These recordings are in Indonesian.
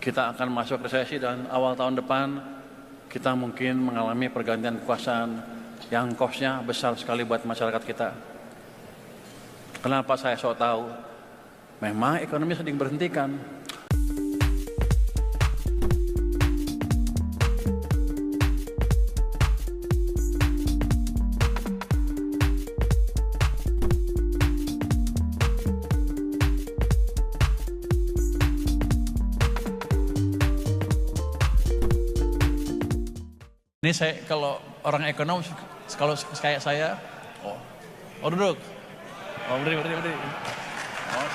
kita akan masuk resesi dan awal tahun depan kita mungkin mengalami pergantian kekuasaan yang cost-nya besar sekali buat masyarakat kita. Kenapa saya sok tahu? Memang ekonomi sedang berhentikan. Ini saya kalau orang ekonom, kalau kayak saya, duduk, berdiri. Oh.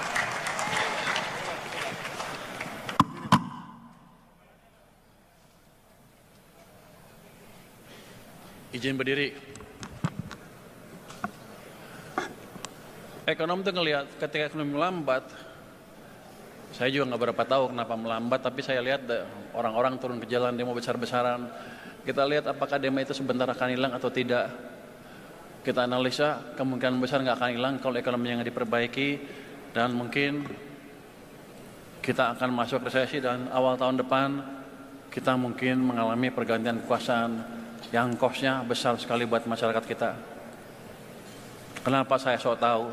Izin berdiri. Ekonom tuh ngelihat ketika ekonomi melambat, saya juga nggak berapa tahu kenapa melambat, tapi saya lihat orang-orang turun ke jalan demo besar-besaran. Kita lihat apakah demo itu sebentar akan hilang atau tidak. Kita analisa kemungkinan besar nggak akan hilang kalau ekonominya nggak diperbaiki, dan mungkin kita akan masuk resesi dan awal tahun depan kita mungkin mengalami pergantian kekuasaan yang cost-nya besar sekali buat masyarakat kita. Kenapa saya sok tahu?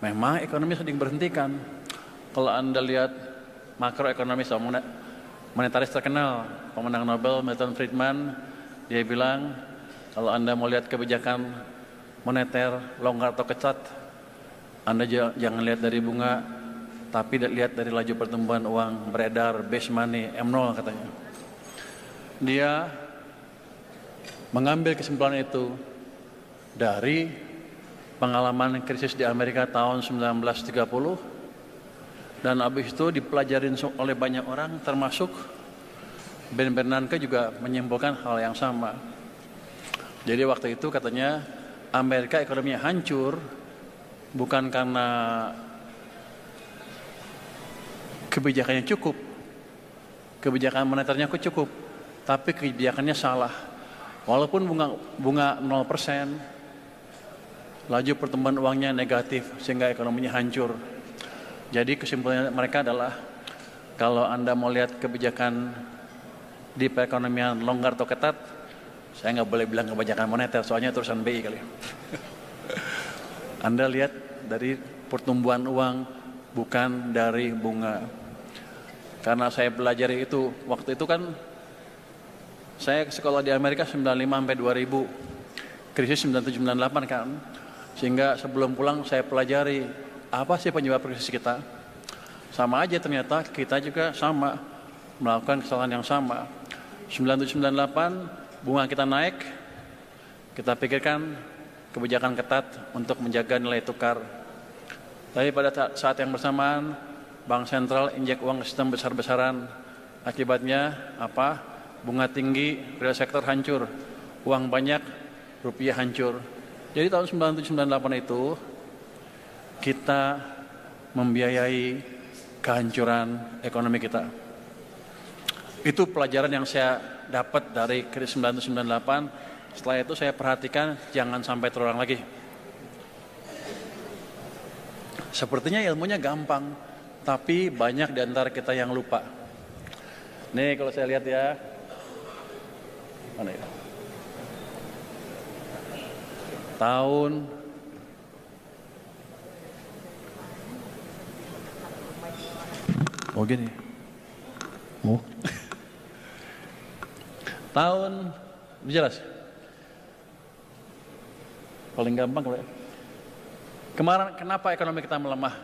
Memang ekonomi sedang berhentikan. Kalau Anda lihat makroekonomis monetaris terkenal, pemenang Nobel Milton Friedman, dia bilang kalau Anda mau lihat kebijakan moneter longgar atau ketat, Anda jangan lihat dari bunga, tapi lihat dari laju pertumbuhan uang beredar, base money, M0 katanya. Dia mengambil kesimpulan itu dari pengalaman krisis di Amerika tahun 1930, dan habis itu dipelajarin oleh banyak orang, termasuk Ben Bernanke juga menyimpulkan hal yang sama. Jadi waktu itu katanya Amerika ekonominya hancur bukan karena kebijakannya cukup, kebijakan moneternya cukup, tapi kebijakannya salah. Walaupun bunga 0%, laju pertumbuhan uangnya negatif sehingga ekonominya hancur. Jadi kesimpulannya mereka adalah kalau Anda mau lihat kebijakan di perekonomian longgar atau ketat, saya nggak boleh bilang kebijakan moneter, soalnya terusan BI kali. Anda lihat dari pertumbuhan uang, bukan dari bunga. Karena saya pelajari itu, waktu itu kan saya sekolah di Amerika 95 sampai 2000, krisis 97-98 kan. Sehingga sebelum pulang saya pelajari apa sih penyebab krisis kita. Sama aja ternyata kita juga sama melakukan kesalahan yang sama. 97-98 bunga kita naik, kita pikirkan kebijakan ketat untuk menjaga nilai tukar. Tapi pada saat yang bersamaan Bank Sentral injek uang ke sistem besar-besaran. Akibatnya apa? Bunga tinggi, real sektor hancur, uang banyak, rupiah hancur. Jadi tahun 97-98 itu kita membiayai kehancuran ekonomi kita. Itu pelajaran yang saya dapat dari krisis 97-98. Setelah itu saya perhatikan jangan sampai terulang lagi. Sepertinya ilmunya gampang, tapi banyak di antara kita yang lupa. Nih kalau saya lihat ya, mana ya? Tahun gini. Tahun jelas. Paling gampang kalau kemarin kenapa ekonomi kita melemah?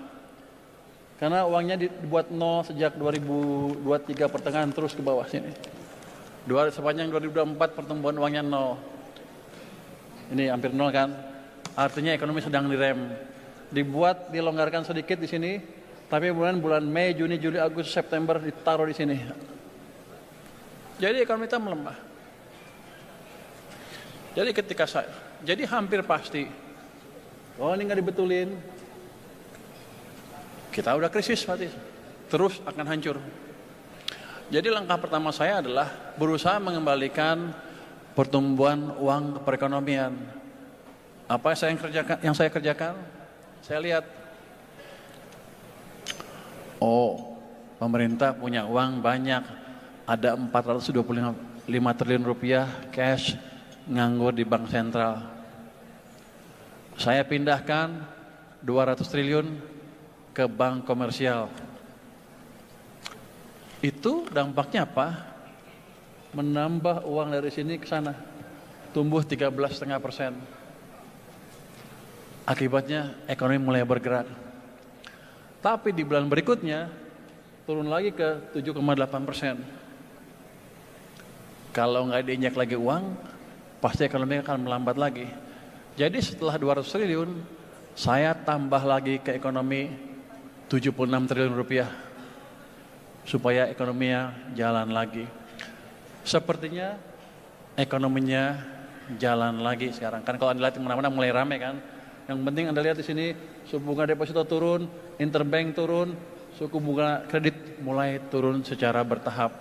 Karena uangnya dibuat nol sejak 2023 pertengahan terus ke bawah sini. Sepanjang 2024 pertumbuhan uangnya nol. Ini hampir nol kan? Artinya ekonomi sedang direm. Dilonggarkan sedikit di sini, tapi bulan Mei, Juni, Juli, Agustus, September ditaruh di sini. Jadi ekonomi kita melemah. Jadi jadi hampir pasti, ini nggak dibetulin, kita udah krisis mati, terus akan hancur. Jadi langkah pertama saya adalah berusaha mengembalikan pertumbuhan uang perekonomian. Apa yang saya kerjakan? Saya lihat, pemerintah punya uang banyak, ada 425 triliun rupiah cash nganggur di bank sentral. Saya pindahkan 200 triliun ke bank komersial. Itu dampaknya apa? Menambah uang dari sini ke sana, tumbuh 13,5%. Akibatnya ekonomi mulai bergerak. Tapi di bulan berikutnya turun lagi ke 7,8%. Kalau nggak diinjak lagi uang, pasti ekonomi akan melambat lagi. Jadi setelah 200 triliun, saya tambah lagi ke ekonomi 76 triliun rupiah supaya ekonominya jalan lagi. Sepertinya ekonominya jalan lagi sekarang. Kan kalau Anda lihat kemana-mana mulai ramai kan. Yang penting Anda lihat di sini suku bunga deposito turun, interbank turun, suku bunga kredit mulai turun secara bertahap.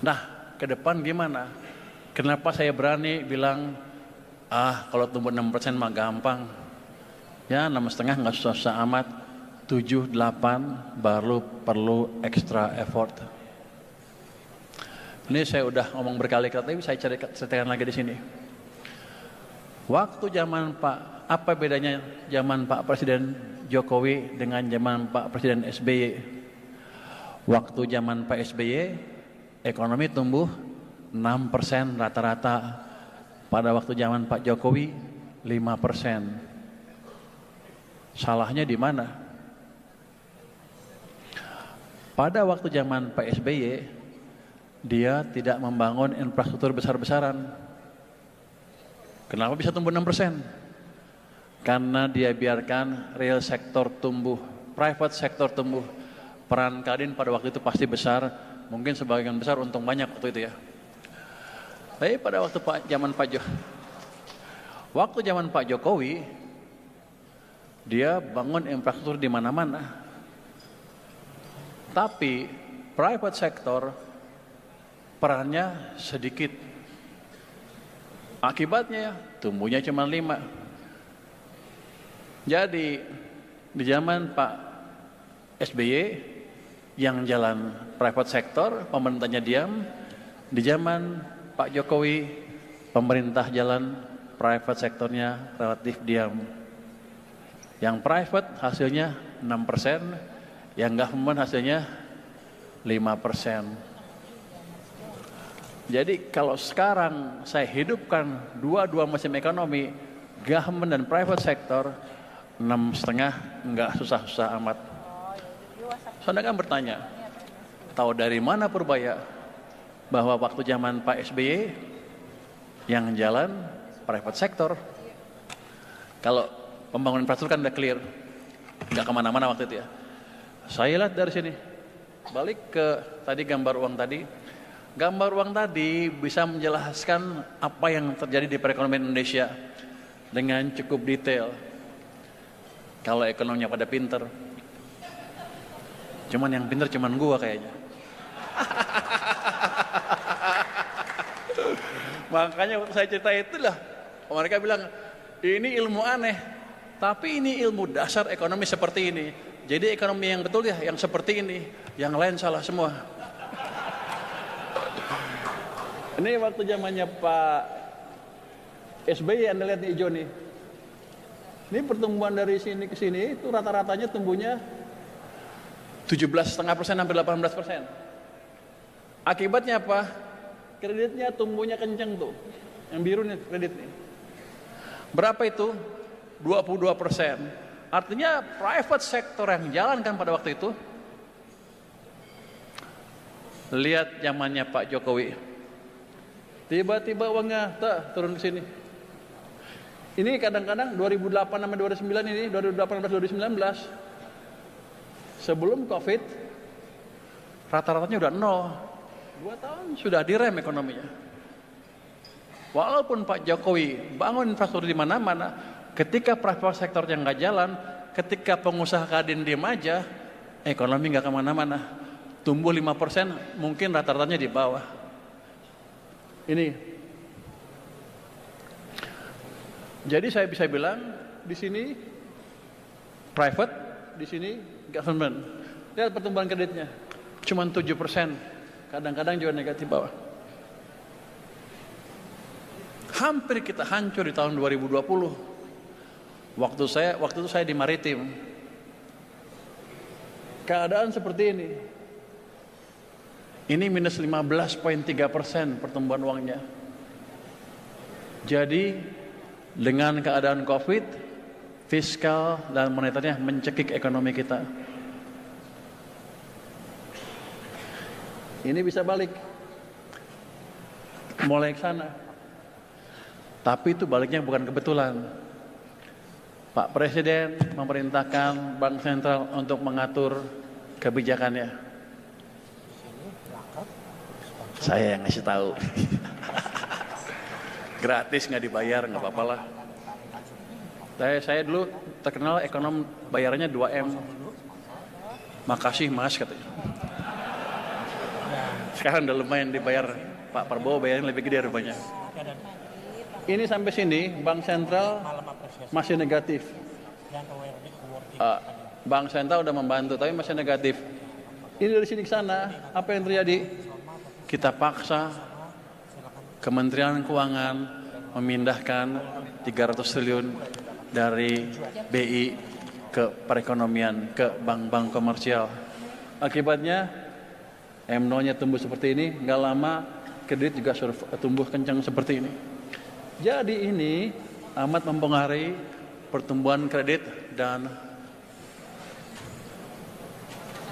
Nah, ke depan gimana? Kenapa saya berani bilang, kalau tumbuh 6% mah gampang. Ya 6,5 nggak susah amat, 7, 8 baru perlu extra effort. Ini saya udah ngomong berkali-kali, tapi saya ceritakan lagi di sini. Waktu zaman apa bedanya zaman Pak Presiden Jokowi dengan zaman Pak Presiden SBY? Waktu zaman Pak SBY, ekonomi tumbuh 6% rata-rata. Pada waktu zaman Pak Jokowi, 5%. Salahnya di mana? Pada waktu zaman Pak SBY, dia tidak membangun infrastruktur besar-besaran. Kenapa bisa tumbuh 6%? Karena dia biarkan real sektor tumbuh, private sektor tumbuh. Peran Kadin pada waktu itu pasti besar, mungkin sebagian besar untung banyak waktu itu ya. Tapi pada waktu zaman Pak Jokowi, dia bangun infrastruktur di mana-mana. Tapi private sector perannya sedikit. Akibatnya tumbuhnya cuma 5. Jadi di zaman Pak SBY yang jalan private sector, pemerintahnya diam. Di zaman Pak Jokowi, pemerintah jalan, private sektornya relatif diam. Yang private hasilnya 6%, yang government hasilnya 5%. Jadi kalau sekarang saya hidupkan dua-dua musim ekonomi, government dan private sector, 6,5 enggak susah-susah amat. Saudara kan bertanya, tahu dari mana Purbaya bahwa waktu zaman Pak SBY yang jalan private sector? Kalau pembangunan infrastruktur kan udah clear, nggak kemana-mana waktu itu ya. Saya lihat dari sini, balik ke tadi gambar uang tadi. Gambar uang tadi bisa menjelaskan apa yang terjadi di perekonomian Indonesia dengan cukup detail. Kalau ekonominya pada pinter, cuman yang pinter cuman gua kayaknya. Makanya waktu saya cerita itulah, mereka bilang ini ilmu aneh, tapi ini ilmu dasar ekonomi seperti ini. Jadi ekonomi yang betul ya yang seperti ini, yang lain salah semua. Ini waktu zamannya Pak SBY, Anda lihat di hijau nih. Ini pertumbuhan dari sini ke sini itu rata-ratanya tumbuhnya 17,5% sampai 18%. Akibatnya apa? Kreditnya tumbuhnya kenceng tuh. Yang biru nih kredit nih. Berapa itu? 22%. Artinya private sector yang jalankan pada waktu itu. Lihat zamannya Pak Jokowi. Tiba-tiba uangnya turun ke sini. Ini kadang-kadang 2008 sampai 2009 ini, 2018-2019. Sebelum Covid, rata-ratanya udah 0. 2 tahun sudah direm ekonominya. Walaupun Pak Jokowi bangun infrastruktur di mana-mana, ketika private sector yang nggak jalan, ketika pengusaha Kadin diem aja, ekonomi nggak kemana-mana. Tumbuh 5%, mungkin rata-ratanya di bawah. Ini Jadi saya bisa bilang di sini private, di sini government. Lihat pertumbuhan kreditnya, cuma 7%, kadang-kadang juga negatif bawah. Hampir kita hancur di tahun 2020. Waktu itu saya di maritim. Keadaan seperti ini. Ini minus 15,3% pertumbuhan uangnya. Jadi dengan keadaan COVID, fiskal dan moneternya mencekik ekonomi kita. Ini bisa balik, mulai ke sana. Tapi itu baliknya bukan kebetulan. Pak Presiden memerintahkan Bank Sentral untuk mengatur kebijakannya. Saya yang ngasih tahu. Gratis, nggak dibayar, nggak apa-apa lah. Saya dulu terkenal ekonom bayarnya 2M. Makasih mas katanya. Sekarang udah lumayan dibayar. Pak Prabowo bayarnya lebih gede rupanya. Ini sampai sini Bank Sentral masih negatif. Bank Sentral udah membantu tapi masih negatif. Ini dari sini ke sana, apa yang terjadi? Kita paksa Kementerian Keuangan memindahkan 300 triliun dari BI ke perekonomian, ke bank-bank komersial. Akibatnya MNO-nya tumbuh seperti ini, nggak lama kredit juga tumbuh kencang seperti ini. Jadi ini amat mempengaruhi pertumbuhan kredit dan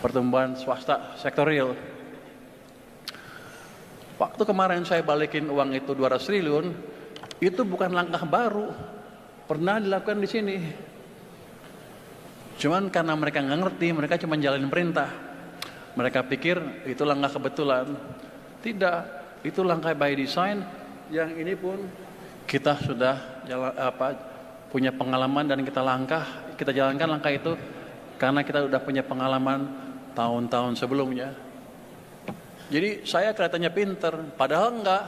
pertumbuhan swasta sektor real. Waktu kemarin saya balikin uang itu 200 triliun, itu bukan langkah baru, pernah dilakukan di sini. Cuman karena mereka nggak ngerti, mereka cuma jalanin perintah. Mereka pikir itu langkah kebetulan. Tidak, itu langkah by design. Yang ini pun kita sudah punya pengalaman dan kita jalankan langkah itu karena kita sudah punya pengalaman tahun-tahun sebelumnya. Jadi saya kelihatannya pinter, padahal enggak,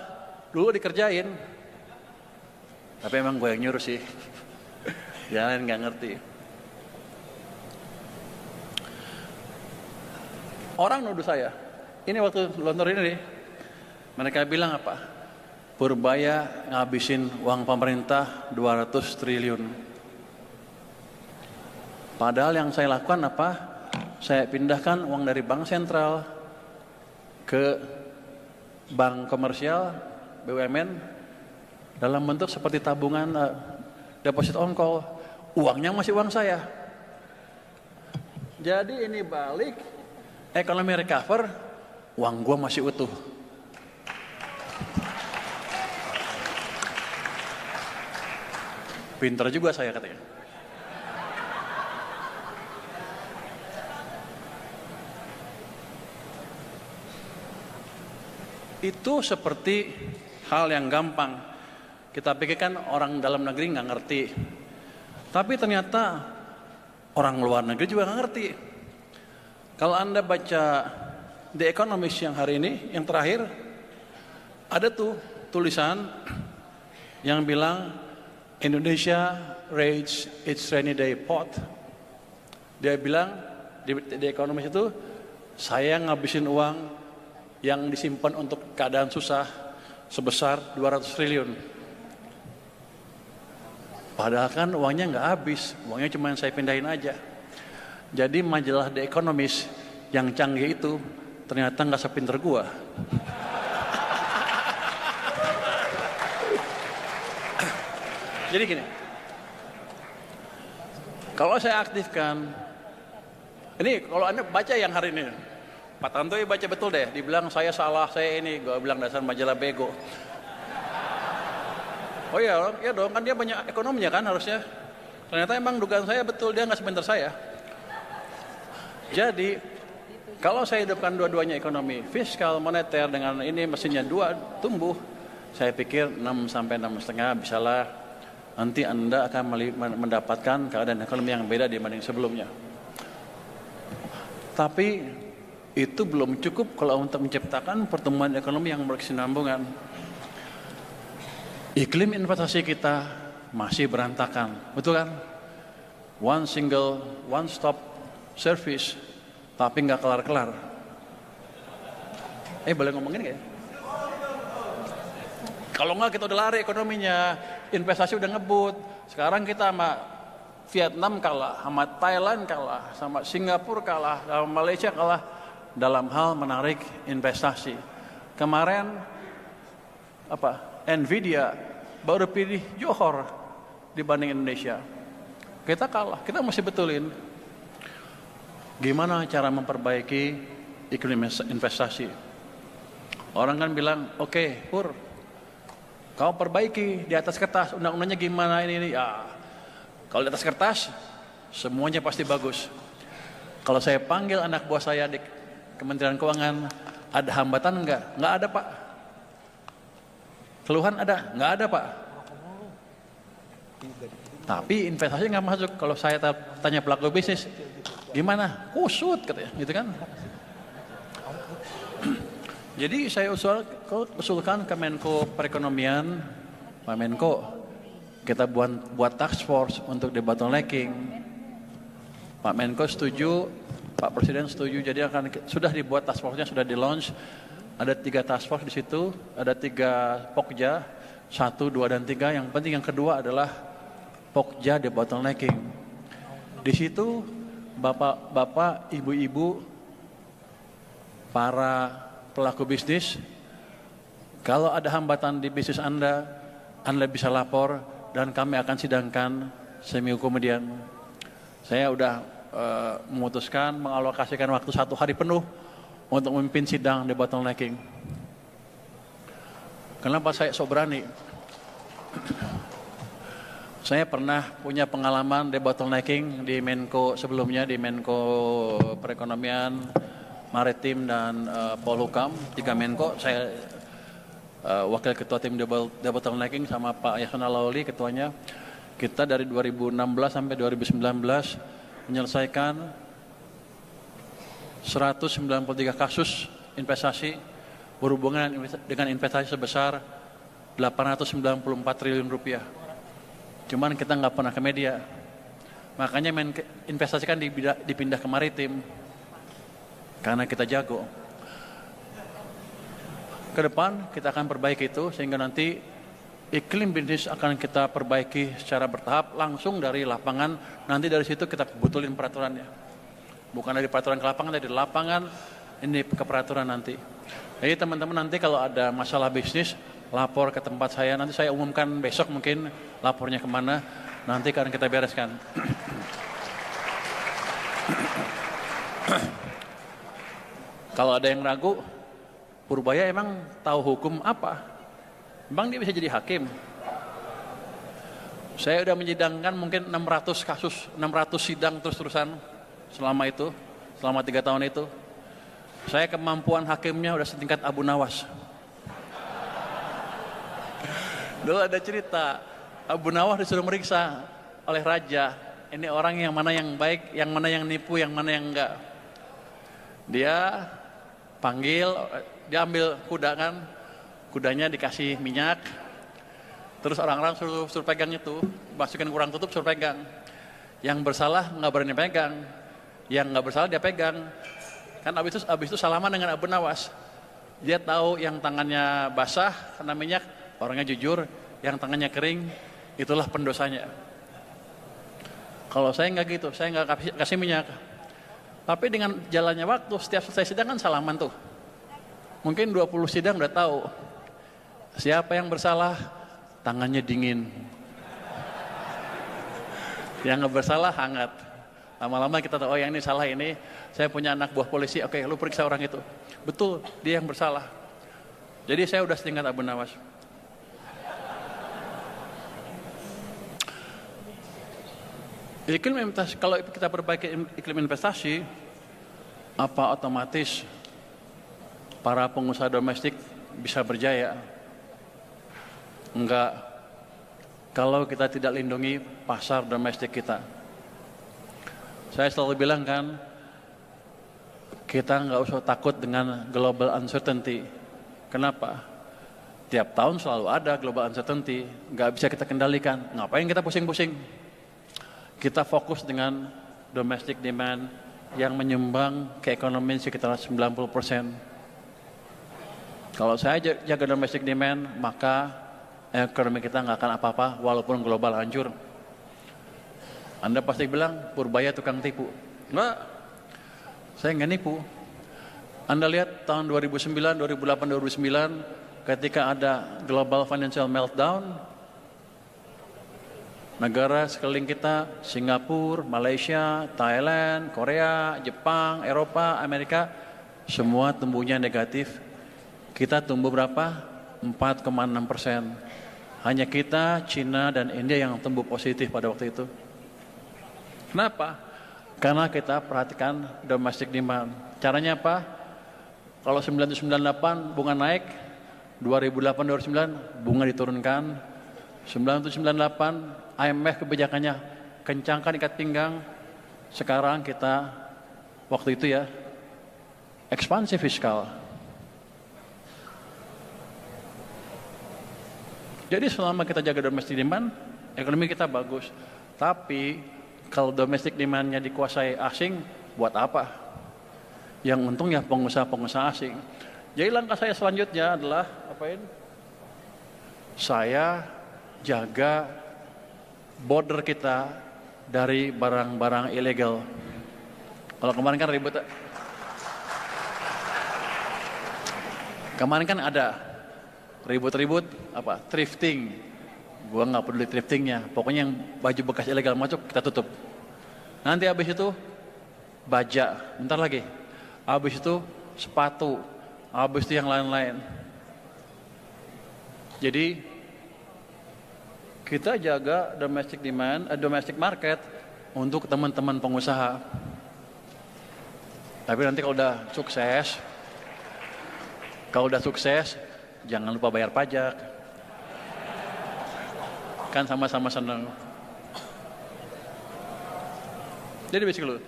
dulu dikerjain. Tapi emang gue yang nyuruh sih, yang lain nggak ngerti. Orang nuduh saya, ini waktu lontor ini nih, mereka bilang apa? Purbaya ngabisin uang pemerintah 200 triliun. Padahal yang saya lakukan apa? Saya pindahkan uang dari bank sentral ke bank komersial, BUMN, dalam bentuk seperti tabungan deposit on call. Uangnya masih uang saya. Jadi ini balik, ekonomi recover, uang gua masih utuh. Pinter juga saya katanya. Itu seperti hal yang gampang. Kita pikirkan orang dalam negeri nggak ngerti. Tapi ternyata orang luar negeri juga nggak ngerti. Kalau Anda baca The Economist yang hari ini, yang terakhir, ada tuh tulisan yang bilang Indonesia raised its rainy day pot. Dia bilang di The Economist itu, saya ngabisin uang yang disimpan untuk keadaan susah sebesar 200 triliun. Padahal kan uangnya nggak habis, uangnya cuma saya pindahin aja. Jadi majalah The Economist yang canggih itu ternyata nggak sepinter gua. Jadi gini, kalau saya aktifkan, ini kalau Anda baca yang hari ini, Pak Tantoy baca betul deh, dibilang saya salah, saya ini, gue bilang dasar majalah bego. Oh iya, ya dong, kan dia banyak ekonominya kan harusnya. Ternyata emang dugaan saya betul, dia nggak sepinter saya. Jadi, kalau saya hidupkan dua-duanya ekonomi, fiskal, moneter dengan ini mesinnya dua tumbuh, saya pikir 6 sampai 6,5 bisalah. Nanti Anda akan mendapatkan keadaan ekonomi yang beda dibanding sebelumnya. Tapi itu belum cukup kalau untuk menciptakan pertumbuhan ekonomi yang berkesinambungan. Iklim investasi kita masih berantakan, betul kan? One stop service, tapi nggak kelar-kelar. Boleh ngomongin nggak ya? Kalau nggak kita udah lari ekonominya, investasi udah ngebut. Sekarang kita sama Vietnam kalah, sama Thailand kalah, sama Singapura kalah, sama Malaysia kalah dalam hal menarik investasi. Kemarin Nvidia baru pilih Johor dibanding Indonesia. Kita kalah, kita mesti betulin. Gimana cara memperbaiki iklim investasi? Orang kan bilang, oke, Pur, kau perbaiki di atas kertas, undang-undangnya gimana ini. Ya, kalau di atas kertas, semuanya pasti bagus. Kalau saya panggil anak buah saya di Kementerian Keuangan, ada hambatan enggak? Enggak ada, Pak. Keluhan ada? Enggak ada, Pak. Tapi investasi nggak masuk. Kalau saya tanya pelaku bisnis, gimana? Kusut katanya, gitu kan? Jadi saya usulkan ke Menko Perekonomian, Pak Menko, kita buat task force untuk debottlenecking. Pak Menko setuju, Pak Presiden setuju. Jadi sudah dibuat task force-nya, sudah di launch. Ada 3 task force di situ, ada 3 pokja, 1, 2, dan 3. Yang penting yang kedua adalah pokja debottlenecking. Di situ bapak-bapak, ibu-ibu, para pelaku bisnis, kalau ada hambatan di bisnis Anda bisa lapor dan kami akan sidangkan seminggu kemudian. Saya sudah memutuskan mengalokasikan waktu 1 hari penuh untuk memimpin sidang debottlenecking. Kenapa saya sok berani? Saya pernah punya pengalaman debottlenecking di Menko sebelumnya, di Menko Perekonomian, Maritim, dan Polhukam, 3 Menko. Saya wakil ketua tim debottlenecking sama Pak Yasona Lawli ketuanya. Kita dari 2016 sampai 2019 menyelesaikan 193 kasus investasi berhubungan dengan investasi sebesar 894 triliun rupiah. Cuman kita nggak pernah ke media. Makanya investasi kan dipindah ke maritim. Karena kita jago. Ke depan kita akan perbaiki itu sehingga nanti iklim bisnis akan kita perbaiki secara bertahap langsung dari lapangan. Nanti dari situ kita betulin peraturannya. Bukan dari peraturan ke lapangan, dari lapangan ini ke peraturan nanti. Jadi teman-teman nanti kalau ada masalah bisnis, lapor ke tempat saya. Nanti saya umumkan besok mungkin lapornya kemana. Nanti akan kita bereskan. Kalau ada yang ragu, Purbaya emang tahu hukum apa? Emang dia bisa jadi hakim? Saya udah menyidangkan mungkin 600 kasus, 600 sidang terus-terusan selama 3 tahun itu. Saya kemampuan hakimnya udah setingkat Abu Nawas. Dulu ada cerita, Abu Nawas disuruh meriksa oleh raja. Ini orang yang mana yang baik, yang mana yang nipu, yang mana yang enggak. Dia panggil, dia ambil kuda kan, kudanya dikasih minyak, terus orang-orang suruh pegang itu, masukin kurang tutup suruh pegang. Yang bersalah nggak berani pegang, yang nggak bersalah dia pegang. Kan abis itu salaman dengan Abu Nawas. Dia tahu yang tangannya basah karena minyak, orangnya jujur, yang tangannya kering, itulah pendosanya. Kalau saya nggak gitu, saya nggak kasih minyak. Tapi dengan jalannya waktu, setiap selesai sidang kan salaman tuh. Mungkin 20 sidang udah tahu. Siapa yang bersalah, tangannya dingin. Yang nggak bersalah, hangat. Lama-lama kita tahu, oh yang ini salah ini. Saya punya anak buah polisi, oke lu periksa orang itu. Betul, dia yang bersalah. Jadi saya udah setingkat Abu Nawas. Iklim investasi, kalau kita perbaiki iklim investasi, apa otomatis para pengusaha domestik bisa berjaya? Enggak. Kalau kita tidak lindungi pasar domestik kita. Saya selalu bilang kan, kita nggak usah takut dengan global uncertainty. Kenapa? Setiap tahun selalu ada global uncertainty, nggak bisa kita kendalikan. Ngapain kita pusing-pusing? Kita fokus dengan domestic demand yang menyumbang ke ekonomi sekitar 90%. Kalau saya jaga domestic demand, maka ekonomi kita nggak akan apa-apa walaupun global hancur. Anda pasti bilang, Purbaya tukang tipu. Nggak, saya nggak nipu. Anda lihat tahun 2009, 2008, 2009, ketika ada global financial meltdown, negara sekeliling kita, Singapura, Malaysia, Thailand, Korea, Jepang, Eropa, Amerika, semua tumbuhnya negatif. Kita tumbuh berapa? 4,6%. Hanya kita, Cina, dan India yang tumbuh positif pada waktu itu. Kenapa? Karena kita perhatikan domestic demand. Caranya apa? Kalau 1998 bunga naik, 2008-2009 bunga diturunkan, 9798 IMF kebijakannya kencangkan ikat pinggang. Sekarang kita waktu itu ya ekspansi fiskal. Jadi selama kita jaga domestic demand, ekonomi kita bagus. Tapi kalau domestic demandnya dikuasai asing, buat apa? Yang untung ya pengusaha-pengusaha asing. Jadi langkah saya selanjutnya adalah apain? Saya jaga border kita dari barang-barang ilegal. Kalau kemarin kan ribut. Kemarin kan ada ribut-ribut apa? Thrifting. Gua nggak peduli thriftingnya. Pokoknya yang baju bekas ilegal masuk kita tutup. Nanti habis itu baja. Bentar lagi. Habis itu sepatu. Habis itu yang lain-lain. Jadi kita jaga domestic demand, domestic market untuk teman-teman pengusaha. Tapi nanti kalau udah sukses, jangan lupa bayar pajak. Kan sama-sama senang. Jadi basically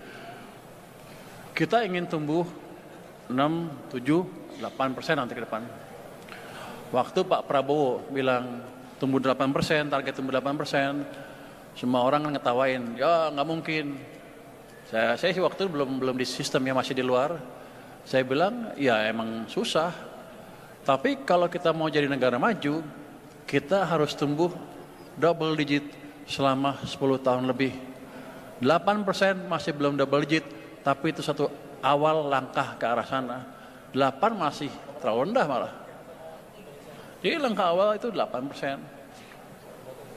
kita ingin tumbuh 6, 7, 8% nanti ke depan. Waktu Pak Prabowo bilang tumbuh 8%, target tumbuh 8%, semua orang ngetawain, ya nggak mungkin. Saya sih waktu itu belum di sistem ya, masih di luar. Saya bilang, ya emang susah. Tapi kalau kita mau jadi negara maju, kita harus tumbuh double digit selama 10 tahun lebih. 8% masih belum double digit, tapi itu satu awal langkah ke arah sana. 8 masih terlalu rendah malah. Jadi langkah awal itu 8%.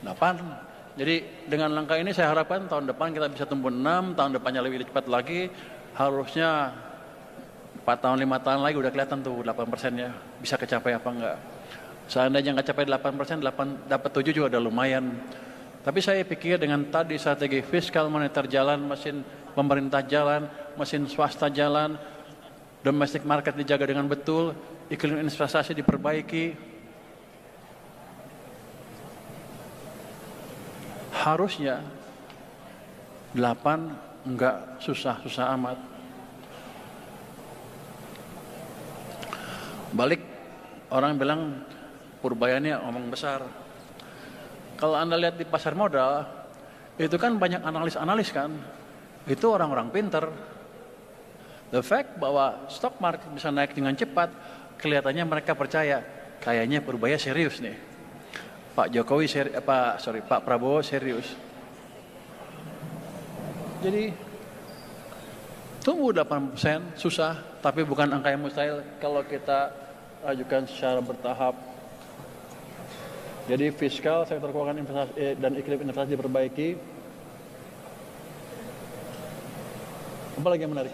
8. Jadi dengan langkah ini saya harapkan tahun depan kita bisa tumbuh 6, tahun depannya lebih cepat lagi. Harusnya 4 tahun, 5 tahun lagi udah kelihatan tuh 8%-nya bisa kecapai apa enggak. Seandainya nggak capai 8%, dapat 7 juga udah lumayan. Tapi saya pikir dengan tadi strategi fiskal moneter jalan, mesin pemerintah jalan, mesin swasta jalan, domestic market dijaga dengan betul, iklim investasi diperbaiki, harusnya 8 enggak susah-susah amat. Balik, orang bilang Purbaya ini omong besar. Kalau Anda lihat di pasar modal, itu kan banyak analis-analis kan. Itu orang-orang pinter. The fact bahwa stock market bisa naik dengan cepat, kelihatannya mereka percaya, kayaknya Purbaya serius nih. Pak Prabowo serius. Jadi tumbuh 8% susah, tapi bukan angka yang mustahil kalau kita ajukan secara bertahap. Jadi fiskal, sektor keuangan, investasi dan iklim investasi diperbaiki. Apa lagi yang menarik?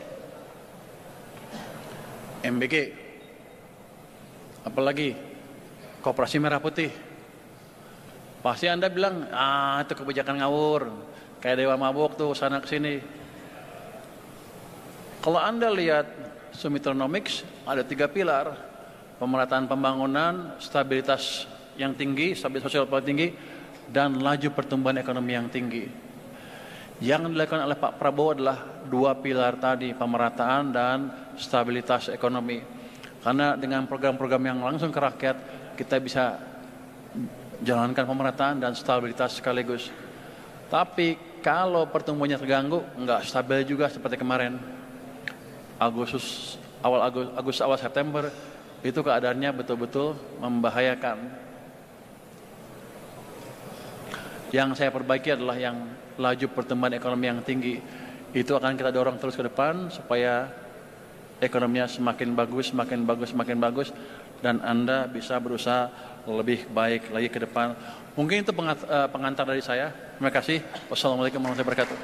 MBG. Apalagi Koperasi Merah Putih. Pasti Anda bilang, itu kebijakan ngawur. Kayak dewa mabuk tuh sana kesini. Kalau Anda lihat Sumitronomics ada 3 pilar. Pemerataan pembangunan, stabilitas yang tinggi, stabilitas sosial paling tinggi, dan laju pertumbuhan ekonomi yang tinggi. Yang dilakukan oleh Pak Prabowo adalah 2 pilar tadi, pemerataan dan stabilitas ekonomi. Karena dengan program-program yang langsung ke rakyat, kita bisa jalankan pemerataan dan stabilitas sekaligus. Tapi kalau pertumbuhannya terganggu, nggak stabil juga seperti kemarin. Awal September itu keadaannya betul-betul membahayakan. Yang saya perbaiki adalah yang laju pertumbuhan ekonomi yang tinggi. Itu akan kita dorong terus ke depan supaya ekonominya semakin bagus, dan Anda bisa berusaha lebih baik lagi ke depan. Mungkin itu pengantar dari saya. Terima kasih. Wassalamualaikum warahmatullahi wabarakatuh.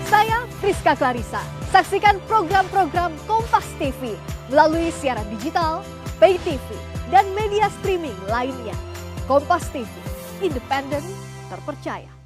Saya Friska Clarissa. Saksikan program-program Kompas TV melalui siaran digital, pay TV, dan media streaming lainnya. Kompas TV, independen, terpercaya.